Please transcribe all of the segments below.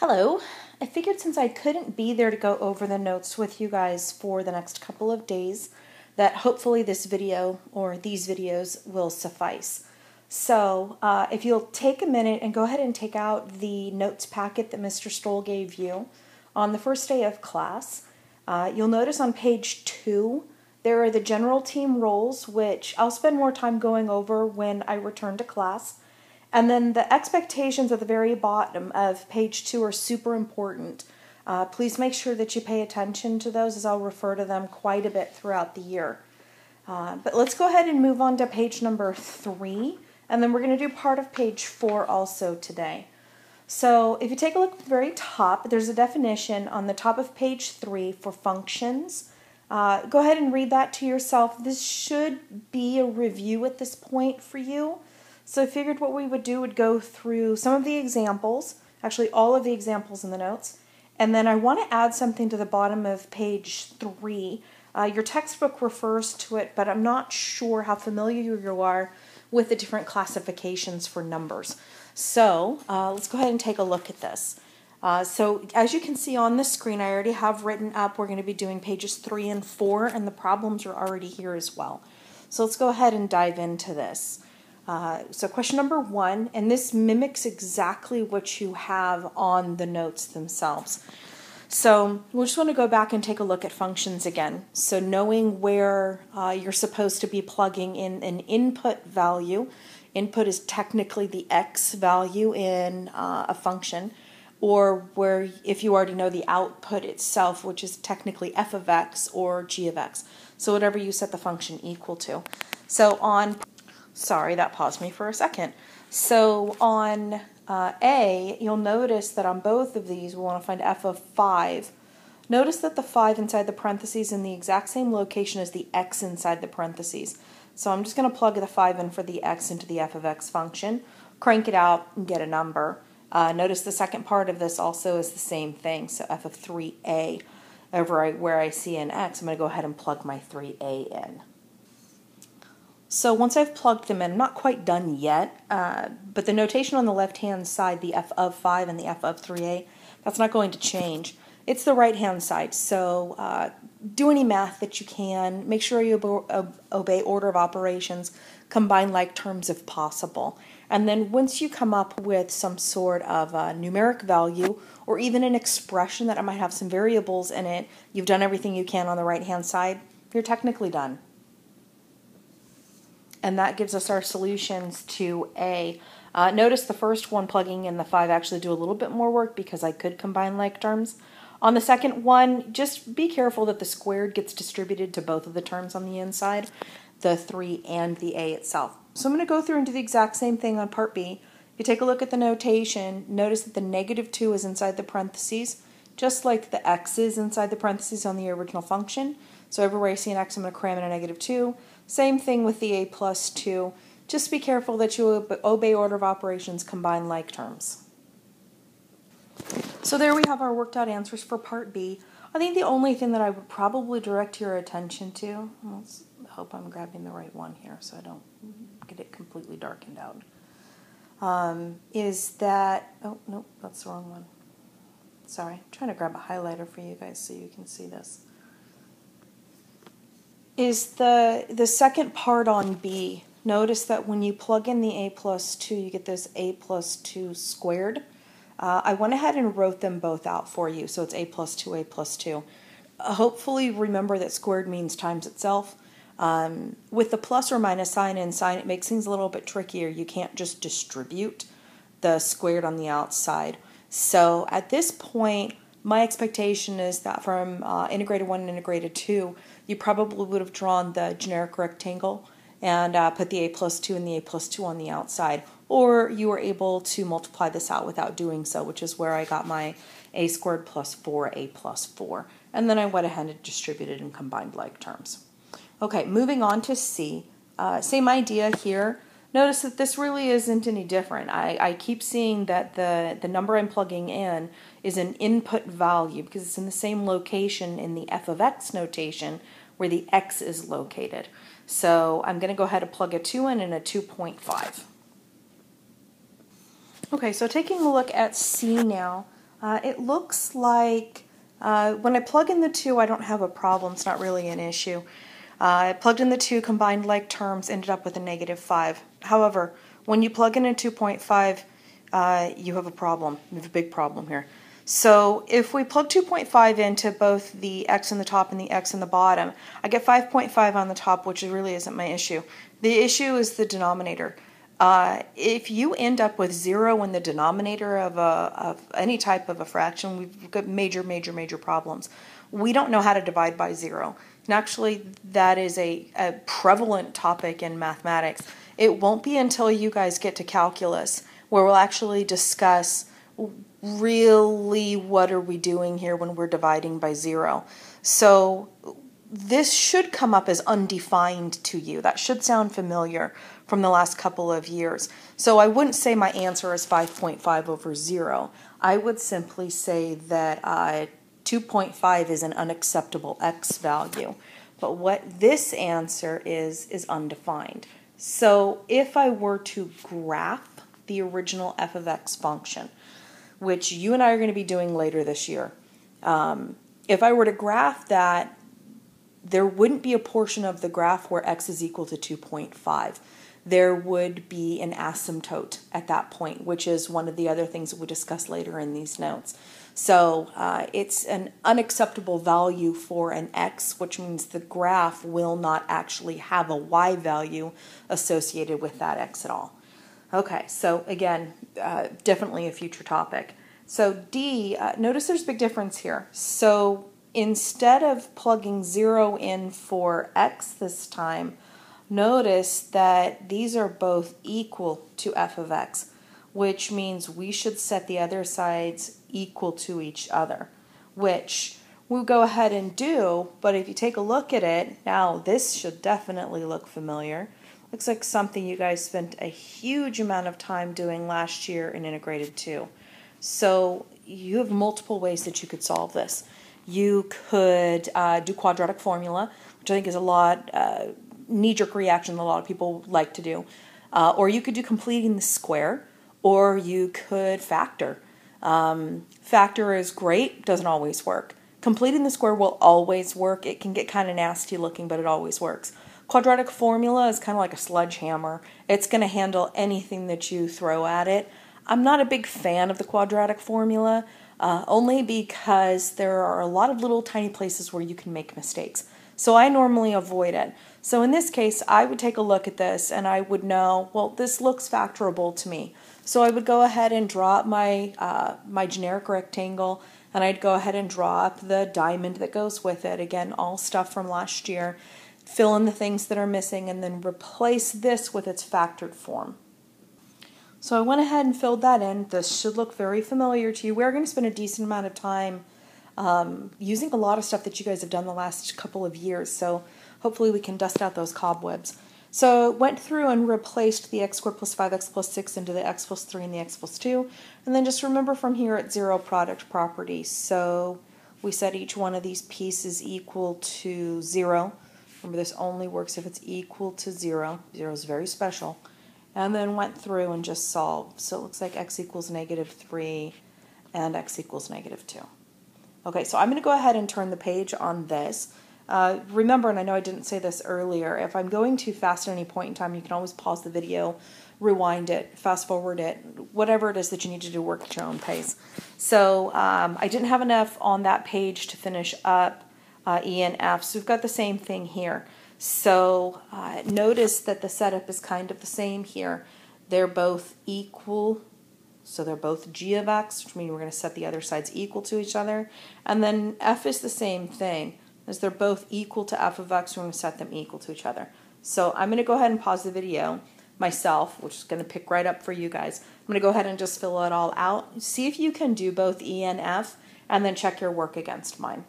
Hello. I figured since I couldn't be there to go over the notes with you guys for the next couple of days, that hopefully this video or these videos will suffice. So if you'll take a minute and go ahead and take out the notes packet that Mr. Stoll gave you on the first day of class, you'll notice on page 2 there are the general team roles, which I'll spend more time going over when I return to class. And then the expectations at the very bottom of page 2 are super important. Please make sure that you pay attention to those, as I'll refer to them quite a bit throughout the year. But let's go ahead and move on to page number 3, and then we're going to do part of page 4 also today. So if you take a look at the very top, there's a definition on the top of page 3 for functions. Go ahead and read that to yourself. This should be a review at this point for you. So I figured what we would do would go through some of the examples, actually all of the examples in the notes, and then I want to add something to the bottom of page 3. Your textbook refers to it, but I'm not sure how familiar you are with the different classifications for numbers. So let's go ahead and take a look at this. So as you can see on the screen, I already have written up, we're going to be doing pages 3 and 4, and the problems are already here as well. So let's go ahead and dive into this. So question number 1, and this mimics exactly what you have on the notes themselves. So we just want to go back and take a look at functions again. So knowing where you're supposed to be plugging in an input value. Input is technically the x value in a function, or where if you already know the output itself, which is technically f of x or g of x. So whatever you set the function equal to. So on Sorry, that paused me for a second. So on A, you'll notice that on both of these, we want to find f of 5. Notice that the 5 inside the parentheses in the exact same location as the x inside the parentheses. So I'm just going to plug the 5 in for the x into the f of x function, crank it out, and get a number. Notice the second part of this also is the same thing, so f of 3a. Over where I see an x, I'm going to go ahead and plug my 3a in. So once I've plugged them in, I'm not quite done yet, but the notation on the left-hand side, the f of 5 and the f of 3a, that's not going to change. It's the right-hand side, so do any math that you can. Make sure you obey order of operations, combine like terms if possible. And then once you come up with some sort of numeric value, or even an expression that might have some variables in it, you've done everything you can on the right-hand side, you're technically done. And that gives us our solutions to A. Notice the first one, plugging in the 5, actually do a little bit more work because I could combine like terms. On the second one, just be careful that the squared gets distributed to both of the terms on the inside, the 3 and the A itself. So I'm going to go through and do the exact same thing on part B. If you take a look at the notation, notice that the negative 2 is inside the parentheses, just like the x is inside the parentheses on the original function. So everywhere I see an x, I'm going to cram in a negative 2. Same thing with the a plus 2. Just be careful that you obey order of operations, combine like terms. So there we have our worked out answers for part B. I think the only thing that I would probably direct your attention to, let's hope I'm grabbing the right one here so I don't get it completely darkened out, is that, oh, nope, that's the wrong one. Sorry, I'm trying to grab a highlighter for you guys so you can see this. Is the second part on B. Notice that when you plug in the a plus 2, you get this a plus 2 squared. I went ahead and wrote them both out for you, so it's a plus 2, a plus 2. Hopefully remember that squared means times itself. With the plus or minus sign and sign, it makes things a little bit trickier. You can't just distribute the squared on the outside. So at this point, my expectation is that from integrated 1 and integrated 2, you probably would have drawn the generic rectangle and put the a plus 2 and the a plus 2 on the outside. Or you were able to multiply this out without doing so, which is where I got my a squared plus 4a plus 4. And then I went ahead and distributed and combined like terms. Okay, moving on to C. Same idea here. Notice that this really isn't any different. I keep seeing that the number I'm plugging in is an input value because it's in the same location in the f of x notation where the x is located. So I'm going to go ahead and plug a 2 in and a 2.5. Okay, so taking a look at C now, It looks like when I plug in the 2, I don't have a problem. It's not really an issue. I plugged in the 2, combined like terms, ended up with a -5. However, when you plug in a 2.5, you have a problem. You have a big problem here. So if we plug 2.5 into both the x in the top and the x in the bottom, I get 5.5 on the top, which really isn't my issue. The issue is the denominator. If you end up with 0 in the denominator of any type of a fraction, we've got major problems. We don't know how to divide by 0. And actually, that is a prevalent topic in mathematics. It won't be until you guys get to calculus where we'll actually discuss really what are we doing here when we're dividing by 0. So this should come up as undefined to you. That should sound familiar from the last couple of years. So I wouldn't say my answer is 5.5 over 0. I would simply say that 2.5 is an unacceptable x value. But what this answer is undefined. So if I were to graph the original f of x function, which you and I are going to be doing later this year, if I were to graph that, there wouldn't be a portion of the graph where x is equal to 2.5. There would be an asymptote at that point, which is one of the other things that we discuss later in these notes. So it's an unacceptable value for an x, which means the graph will not actually have a y value associated with that x at all. Okay, so again, definitely a future topic. So D, notice there's a big difference here. So instead of plugging 0 in for x this time, notice that these are both equal to f of x, which means we should set the other sides equal to each other, which we'll go ahead and do, but if you take a look at it, now this should definitely look familiar. Looks like something you guys spent a huge amount of time doing last year in Integrated 2. So you have multiple ways that you could solve this. You could do quadratic formula, which I think is a lot knee-jerk reaction that a lot of people like to do. Or you could do completing the square, or you could factor. Factor is great, doesn't always work. Completing the square will always work. It can get kind of nasty looking, but it always works. Quadratic formula is kind of like a sledgehammer. It's going to handle anything that you throw at it. I'm not a big fan of the quadratic formula, only because there are a lot of little tiny places where you can make mistakes. So I normally avoid it. So in this case, I would take a look at this and I would know, well, this looks factorable to me. So I would go ahead and draw up my, my generic rectangle, and I'd go ahead and draw up the diamond that goes with it. Again, all stuff from last year. Fill in the things that are missing, and then replace this with its factored form. So I went ahead and filled that in. This should look very familiar to you. We're going to spend a decent amount of time using a lot of stuff that you guys have done the last couple of years, so hopefully we can dust out those cobwebs. So went through and replaced the x squared plus 5x plus 6 into the x plus 3 and the x plus 2, and then just remember from here it's zero product property. So we set each one of these pieces equal to 0. Remember, this only works if it's equal to 0. 0 is very special. And then went through and just solved. So it looks like x equals -3 and x equals -2. Okay, so I'm going to go ahead and turn the page on this. Remember, and I know I didn't say this earlier, if I'm going too fast at any point in time, you can always pause the video, rewind it, fast forward it, whatever it is that you need to do, work at your own pace. So I didn't have enough on that page to finish up E and F, so we've got the same thing here. So notice that the setup is kind of the same here. They're both equal, so they're both g of x, which means we're going to set the other sides equal to each other. And then F is the same thing. As they're both equal to f of x, we're going to set them equal to each other. So I'm going to go ahead and pause the video myself, which is going to pick right up for you guys. I'm going to go ahead and just fill it all out. See if you can do both E and F, and then check your work against mine.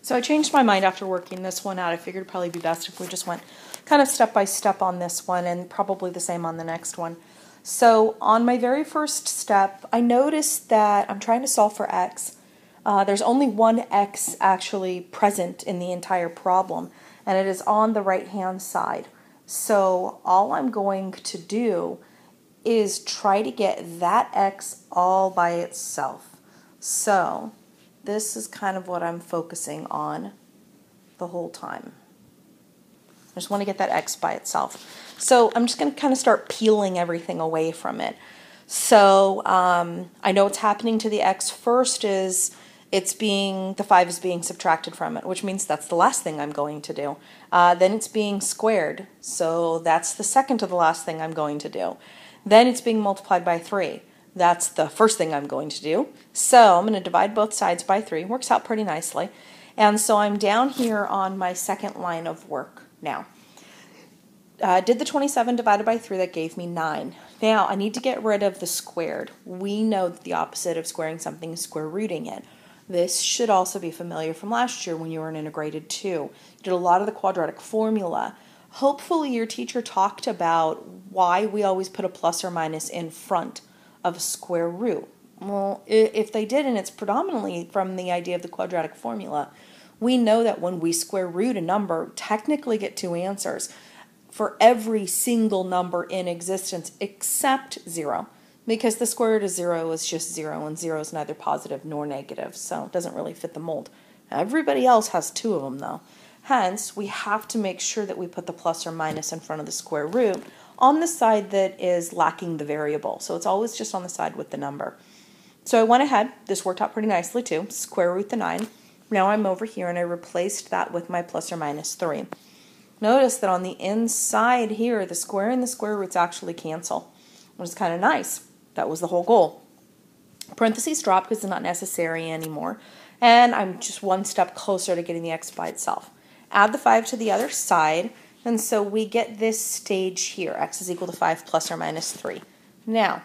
So I changed my mind after working this one out. I figured it'd probably be best if we just went kind of step by step on this one, and probably the same on the next one. So on my very first step, I noticed that I'm trying to solve for x. There's only one x actually present in the entire problem, and it is on the right-hand side. So all I'm going to do is try to get that x all by itself. So this is kind of what I'm focusing on the whole time. I just want to get that x by itself. So I'm just going to kind of start peeling everything away from it. So I know what's happening to the x first is the 5 is being subtracted from it, which means that's the last thing I'm going to do. Then it's being squared, so that's the second to the last thing I'm going to do. Then it's being multiplied by 3. That's the first thing I'm going to do. So I'm going to divide both sides by 3. Works out pretty nicely. And so I'm down here on my second line of work now. Did the 27 divided by 3, that gave me 9. Now I need to get rid of the squared. We know that the opposite of squaring something is square rooting it. This should also be familiar from last year when you were in integrated 2. You did a lot of the quadratic formula. Hopefully your teacher talked about why we always put a plus or minus in front of a square root. Well, if they didn't, it's predominantly from the idea of the quadratic formula. We know that when we square root a number, technically get 2 answers for every single number in existence except 0. Because the square root of 0 is just 0, and 0 is neither positive nor negative, so it doesn't really fit the mold. Everybody else has 2 of them, though. Hence, we have to make sure that we put the plus or minus in front of the square root on the side that is lacking the variable. So it's always just on the side with the number. So I went ahead. This worked out pretty nicely, too. Square root the 9. Now I'm over here, and I replaced that with my plus or minus 3. Notice that on the inside here, the square and the square roots actually cancel, which is kind of nice. That was the whole goal. Parentheses drop because it's not necessary anymore. And I'm just one step closer to getting the x by itself. Add the 5 to the other side, and so we get this stage here. X is equal to 5 plus or minus 3. Now,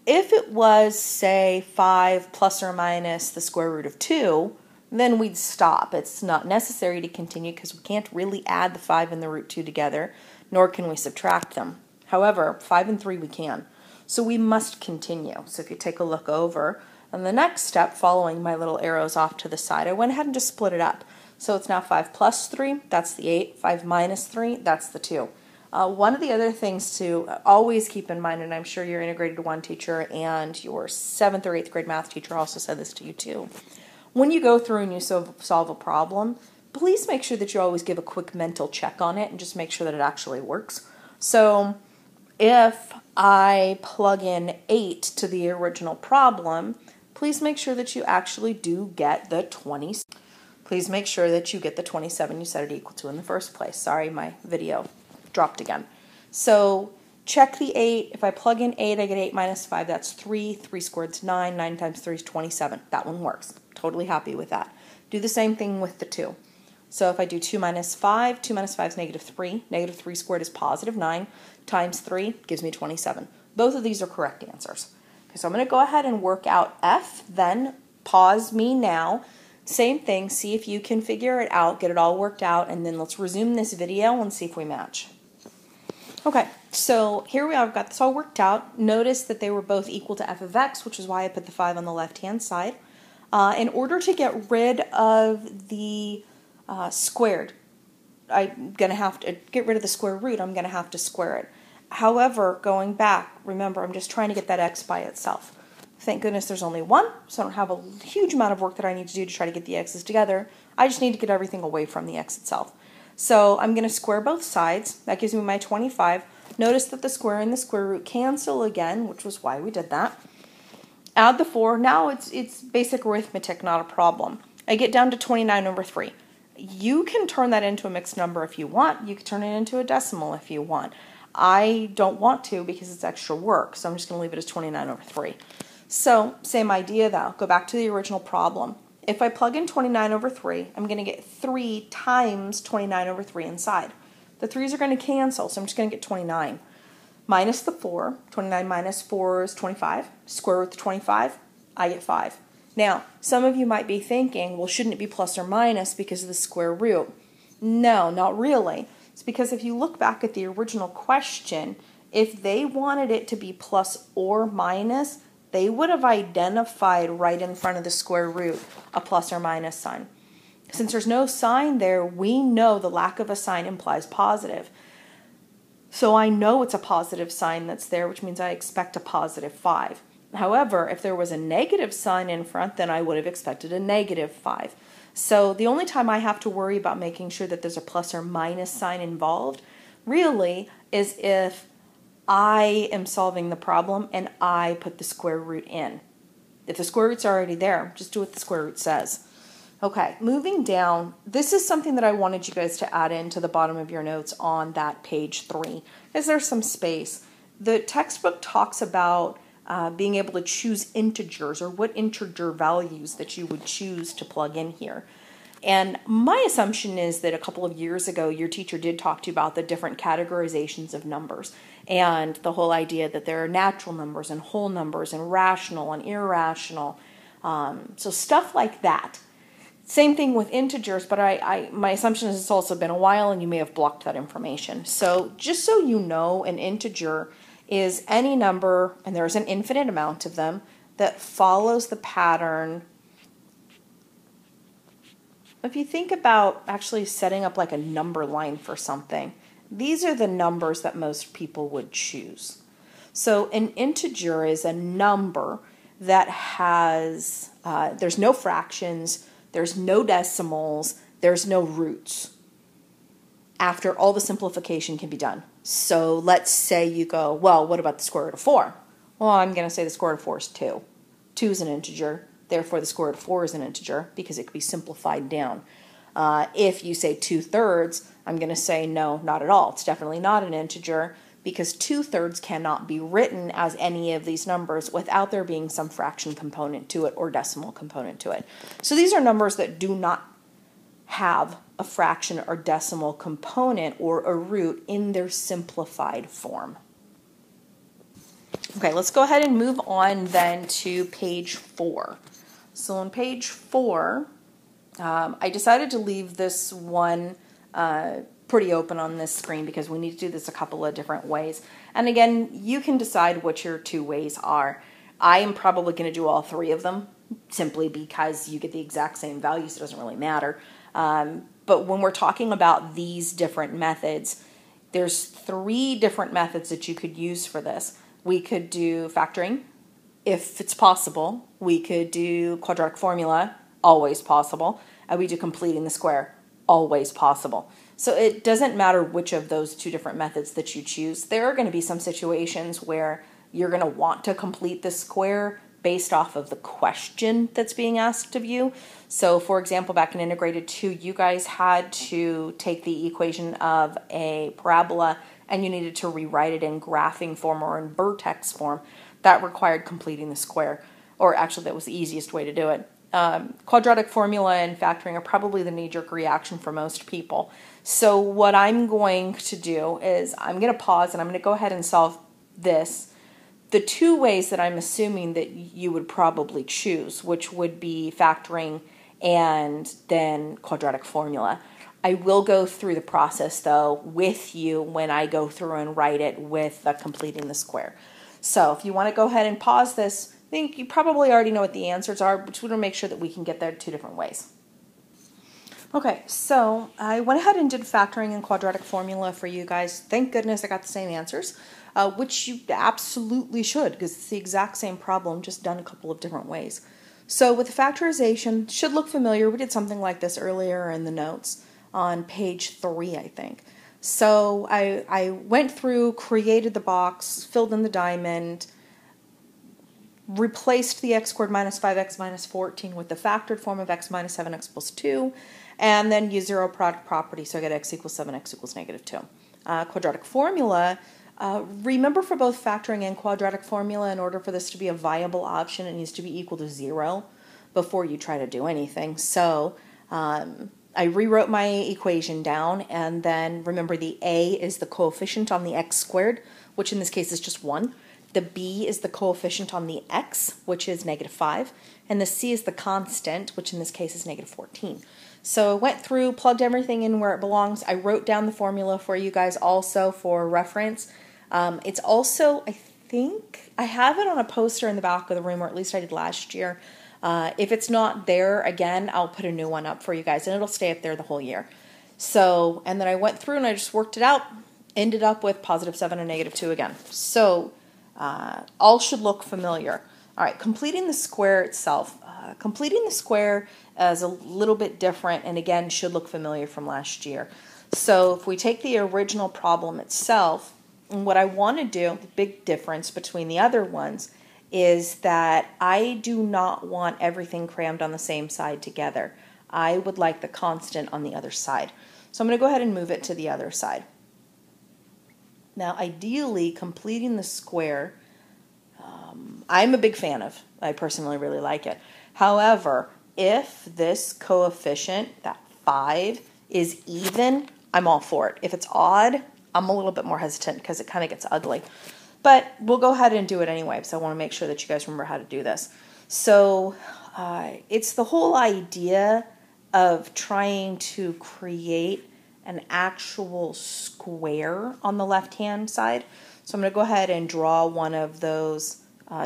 if it was, say, 5 plus or minus the square root of 2, then we'd stop. It's not necessary to continue because we can't really add the 5 and the root 2 together, nor can we subtract them. However, 5 and 3 we can. So we must continue. So if you take a look over, and the next step, following my little arrows off to the side, I went ahead and just split it up. So it's now 5 plus 3, that's the 8. 5 minus 3, that's the 2. One of the other things to always keep in mind, and I'm sure your integrated 1 teacher and your 7th or 8th grade math teacher also said this to you too. When you go through and you solve a problem, please make sure that you always give a quick mental check on it and just make sure that it actually works. So if I plug in 8 to the original problem, please make sure that you actually do get the 20. Please make sure that you get the 27 you set it equal to in the first place. Sorry, my video dropped again. So check the 8. If I plug in 8, I get 8 minus 5. That's 3. 3 squared is 9. 9 times 3 is 27. That one works. Totally happy with that. Do the same thing with the 2. So if I do 2 minus 5, 2 minus 5 is negative 3. Negative 3 squared is positive 9. Times 3 gives me 27. Both of these are correct answers. Okay, so I'm going to go ahead and work out F, then pause me now. Same thing, see if you can figure it out, get it all worked out, and then let's resume this video and see if we match. Okay, so here we are, I've got this all worked out. Notice that they were both equal to f of x, which is why I put the 5 on the left-hand side. In order to get rid of the squared, I'm going to have to get rid of the square root, I'm going to have to square it. However, going back, remember, I'm just trying to get that x by itself. Thank goodness there's only 1, so I don't have a huge amount of work that I need to do to try to get the x's together. I just need to get everything away from the x itself. So I'm going to square both sides. That gives me my 25. Notice that the square and the square root cancel again, which was why we did that. Add the 4. Now it's basic arithmetic, not a problem. I get down to 29 over 3. You can turn that into a mixed number if you want. You can turn it into a decimal if you want. I don't want to because it's extra work, so I'm just going to leave it as 29 over 3. So, same idea though. Go back to the original problem. If I plug in 29 over 3, I'm going to get 3 times 29 over 3 inside. The 3's are going to cancel, so I'm just going to get 29. Minus the 4. 29 minus 4 is 25. Square root of 25, I get 5. Now, some of you might be thinking, well, shouldn't it be plus or minus because of the square root? No, not really. It's because if you look back at the original question, if they wanted it to be plus or minus, they would have identified right in front of the square root a plus or minus sign. Since there's no sign there, we know the lack of a sign implies positive. So I know it's a positive sign that's there, which means I expect a positive 5. However, if there was a negative sign in front, then I would have expected a -5. So the only time I have to worry about making sure that there's a plus or minus sign involved really is if I am solving the problem and I put the square root in. If the square root's already there, just do what the square root says. Okay, moving down, this is something that I wanted you guys to add into the bottom of your notes on that page 3. Is there some space? The textbook talks about being able to choose integers, or what integer values that you would choose to plug in here. And my assumption is that a couple of years ago, your teacher did talk to you about the different categorizations of numbers and the whole idea that there are natural numbers and whole numbers and rational and irrational. So stuff like that. Same thing with integers, but my assumption is it's also been a while and you may have blocked that information. So just so you know, an integer is any number, and there's an infinite amount of them, that follows the pattern. If you think about actually setting up like a number line for something, these are the numbers that most people would choose. So an integer is a number that has, there's no fractions, there's no decimals, there's no roots. After all the simplification can be done. So let's say you go, well, what about the square root of 4? Well, I'm going to say the square root of 4 is 2. 2 is an integer, therefore the square root of 4 is an integer because it could be simplified down. If you say 2/3, I'm going to say no, not at all. It's definitely not an integer because 2/3 cannot be written as any of these numbers without there being some fraction component to it or decimal component to it. So these are numbers that do not have a fraction or decimal component or a root in their simplified form. Okay, let's go ahead and move on then to page 4. So on page 4, I decided to leave this one pretty open on this screen because we need to do this a couple of different ways. And again, you can decide what your 2 ways are. I am probably going to do all 3 of them simply because you get the exact same values. It doesn't really matter. But when we're talking about these different methods, there's 3 different methods that you could use for this. We could do factoring, if it's possible. We could do quadratic formula, always possible. And we do completing the square, always possible. So it doesn't matter which of those 2 different methods that you choose. There are going to be some situations where you're going to want to complete the square based off of the question that's being asked of you. So for example, back in Integrated 2, you guys had to take the equation of a parabola and you needed to rewrite it in graphing form or in vertex form. That required completing the square, or actually that was the easiest way to do it. Quadratic formula and factoring are probably the knee-jerk reaction for most people. So what I'm going to do is I'm going to pause and I'm going to go ahead and solve this. The 2 ways that I'm assuming that you would probably choose, which would be factoring and then quadratic formula. I will go through the process, though, with you when I go through and write it with completing the square. So if you want to go ahead and pause this, I think you probably already know what the answers are, but we want to make sure that we can get there 2 different ways. Okay, so I went ahead and did factoring and quadratic formula for you guys. Thank goodness I got the same answers. Which you absolutely should, because it's the exact same problem, just done a couple of different ways. So with the factorization, should look familiar. We did something like this earlier in the notes on page 3, I think. So I went through, created the box, filled in the diamond, replaced the x squared minus 5x minus 14 with the factored form of x minus 7x plus 2, and then use zero product property, so I get x equals 7, x equals -2. Quadratic formula. Remember, for both factoring and quadratic formula, in order for this to be a viable option, it needs to be equal to 0 before you try to do anything. So I rewrote my equation down, and then remember the a is the coefficient on the x squared, which in this case is just 1. The b is the coefficient on the x, which is -5. And the c is the constant, which in this case is -14. So I went through, plugged everything in where it belongs. I wrote down the formula for you guys also for reference. It's also, I think, I have it on a poster in the back of the room, or at least I did last year. If it's not there, again, I'll put a new one up for you guys, and it'll stay up there the whole year. So, and then I went through and I just worked it out, ended up with +7 and -2 again. So, all should look familiar. All right, completing the square itself. Completing the square is a little bit different, and again, should look familiar from last year. So if we take the original problem itself, and what I want to do, the big difference between the other ones, is that I do not want everything crammed on the same side together. I would like the constant on the other side. So I'm going to go ahead and move it to the other side. Now, ideally, completing the square, I'm a big fan of. I personally really like it. However, if this coefficient, that 5, is even, I'm all for it. If it's odd, I'm a little bit more hesitant because it kind of gets ugly. But we'll go ahead and do it anyway, because I want to make sure that you guys remember how to do this. So it's the whole idea of trying to create an actual square on the left-hand side. So I'm going to go ahead and draw one of those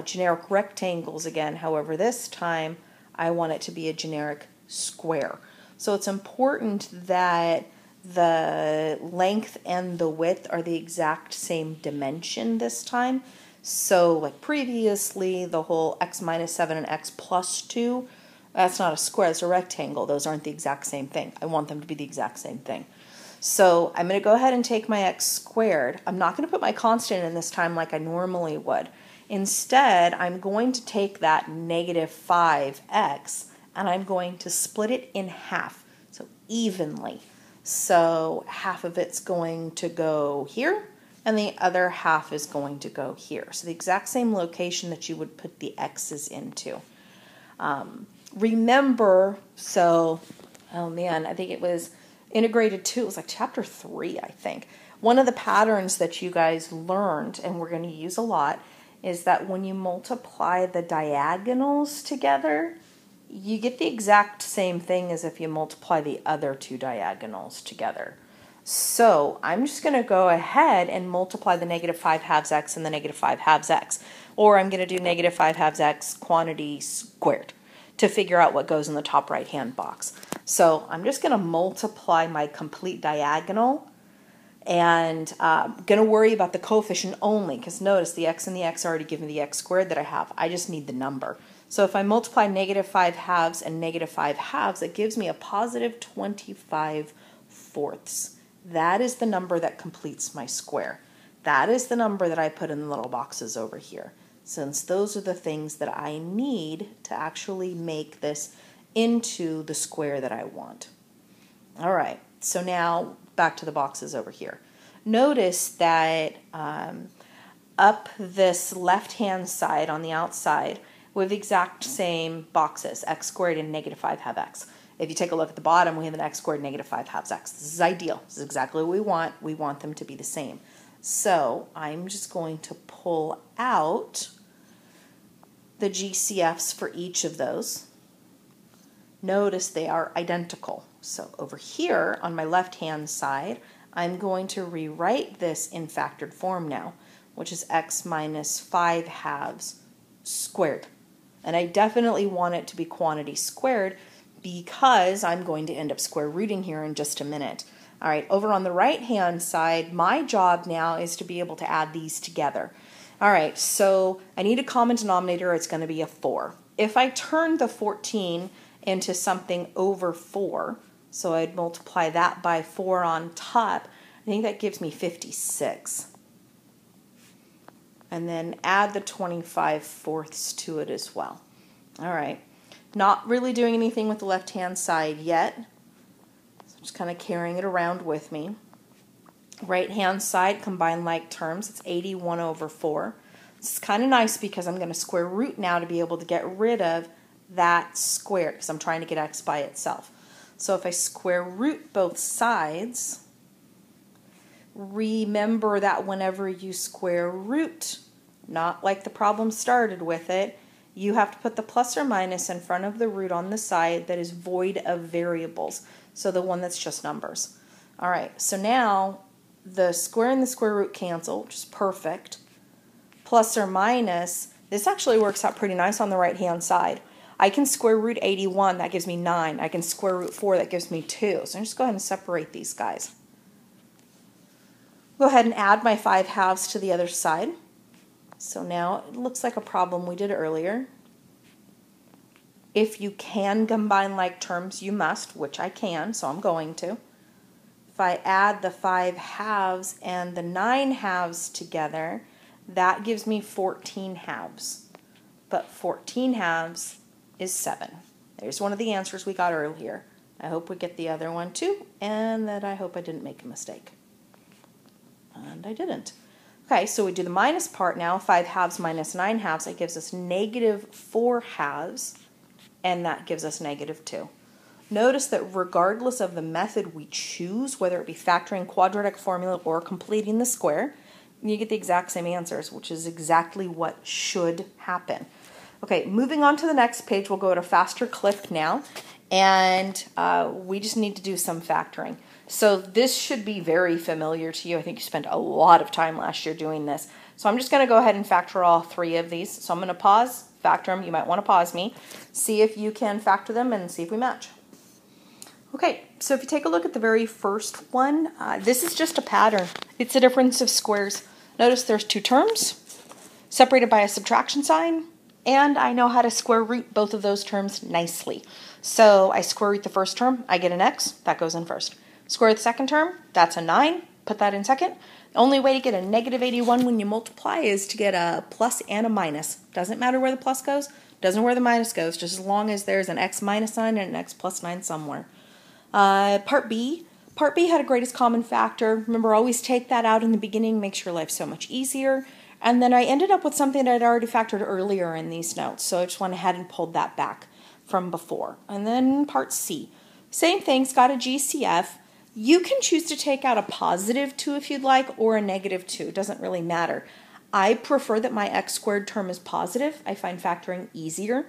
generic rectangles again. However, this time I want it to be a generic square. So it's important that the length and the width are the exact same dimension this time. So like previously, the whole x minus 7 and x plus 2, that's not a square, it's a rectangle. Those aren't the exact same thing. I want them to be the exact same thing. So I'm going to go ahead and take my x squared. I'm not going to put my constant in this time like I normally would. Instead, I'm going to take that negative 5x and I'm going to split it in half, so evenly. So half of it's going to go here and the other half is going to go here. So the exact same location that you would put the x's into. Remember, so, oh man, I think it was integrated 2, it was like chapter 3, I think. One of the patterns that you guys learned, and we're going to use a lot, is that when you multiply the diagonals together, you get the exact same thing as if you multiply the other two diagonals together. So I'm just going to go ahead and multiply the negative 5 halves x and the negative 5 halves x. Or I'm going to do negative 5 halves x quantity squared to figure out what goes in the top right-hand box. So I'm just going to multiply my complete diagonal, and I'm going to worry about the coefficient only, because notice the x and the x already give me the x squared that I have. I just need the number. So if I multiply negative 5 halves and negative 5 halves, it gives me a positive 25 fourths. That is the number that completes my square. That is the number that I put in the little boxes over here, since those are the things that I need to actually make this into the square that I want. All right, so now back to the boxes over here. Notice that up this left-hand side on the outside, we have the exact same boxes, x squared and negative 5 half x. If you take a look at the bottom, we have an x squared negative 5 halves x. This is ideal. This is exactly what we want. We want them to be the same. So I'm just going to pull out the GCFs for each of those. Notice they are identical. So over here on my left-hand side, I'm going to rewrite this in factored form now, which is x minus 5 halves squared. And I definitely want it to be quantity squared because I'm going to end up square rooting here in just a minute. All right, over on the right-hand side, my job now is to be able to add these together. All right, so I need a common denominator. It's going to be a 4. If I turn the 14 into something over 4, so I'd multiply that by 4 on top, I think that gives me 56. And then add the 25 fourths to it as well. All right, not really doing anything with the left-hand side yet. So I'm just kind of carrying it around with me. Right-hand side, combine like terms, it's 81 over 4. It's kind of nice because I'm going to square root now to be able to get rid of that squared because I'm trying to get x by itself. So if I square root both sides, remember that whenever you square root, not like the problem started with it, you have to put the plus or minus in front of the root on the side that is void of variables, so the one that's just numbers. All right, so now the square and the square root cancel, which is perfect. Plus or minus, this actually works out pretty nice on the right-hand side. I can square root 81, that gives me 9. I can square root 4, that gives me 2. So I'm just go ahead and separate these guys. Go ahead and add my 5 halves to the other side. So now it looks like a problem we did earlier. If you can combine like terms, you must, which I can, so I'm going to. If I add the 5 halves and the 9 halves together, that gives me 14 halves. But 14 halves is 7. There's one of the answers we got earlier. I hope we get the other one too, and that I hope I didn't make a mistake. And I didn't. Okay, so we do the minus part now. 5 halves minus 9 halves, that gives us negative 4 halves, and that gives us negative 2. Notice that regardless of the method we choose, whether it be factoring, quadratic formula, or completing the square, you get the exact same answers, which is exactly what should happen. Okay, moving on to the next page, we'll go at a faster clip now, and we just need to do some factoring. So this should be very familiar to you. I think you spent a lot of time last year doing this. So I'm just going to go ahead and factor all 3 of these. So I'm going to pause, factor them. You might want to pause me, see if you can factor them, and see if we match. Okay, so if you take a look at the very first one, this is just a pattern. It's a difference of squares. Notice there's 2 terms separated by a subtraction sign, and I know how to square root both of those terms nicely. So I square root the first term, I get an x, that goes in first. Square the second term, that's a 9, put that in second. The only way to get a negative 81 when you multiply is to get a plus and a minus. Doesn't matter where the plus goes, doesn't matter where the minus goes, just as long as there's an x minus sign and an x plus 9 somewhere. Part B. Part B had a greatest common factor. Remember, always take that out in the beginning, makes your life so much easier. And then I ended up with something that I'd already factored earlier in these notes, so I just went ahead and pulled that back from before. And then part C. Same thing, it's got a GCF. You can choose to take out a positive 2 if you'd like, or a negative 2. It doesn't really matter. I prefer that my x squared term is positive. I find factoring easier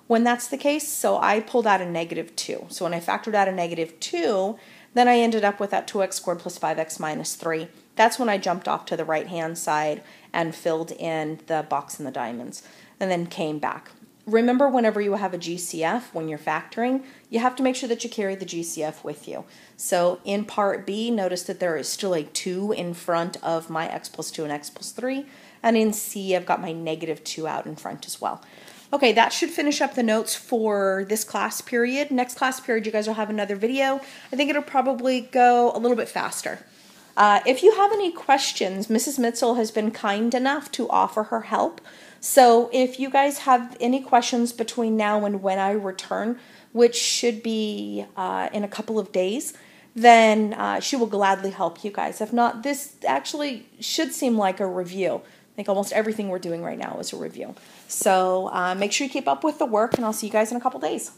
when that's the case, so I pulled out a negative 2. So when I factored out a negative 2, then I ended up with that 2x squared plus 5x minus 3. That's when I jumped off to the right-hand side and filled in the box and the diamonds, and then came back. Remember, whenever you have a GCF, when you're factoring, you have to make sure that you carry the GCF with you. So in part B, notice that there is still a 2 in front of my x plus 2 and x plus 3. And in C, I've got my negative 2 out in front as well. Okay, that should finish up the notes for this class period. Next class period, you guys will have another video. I think it'll probably go a little bit faster. If you have any questions, Mrs. Mitzel has been kind enough to offer her help. So if you guys have any questions between now and when I return, which should be in a couple of days, then she will gladly help you guys. If not, this actually should seem like a review. I think almost everything we're doing right now is a review. So make sure you keep up with the work, and I'll see you guys in a couple days.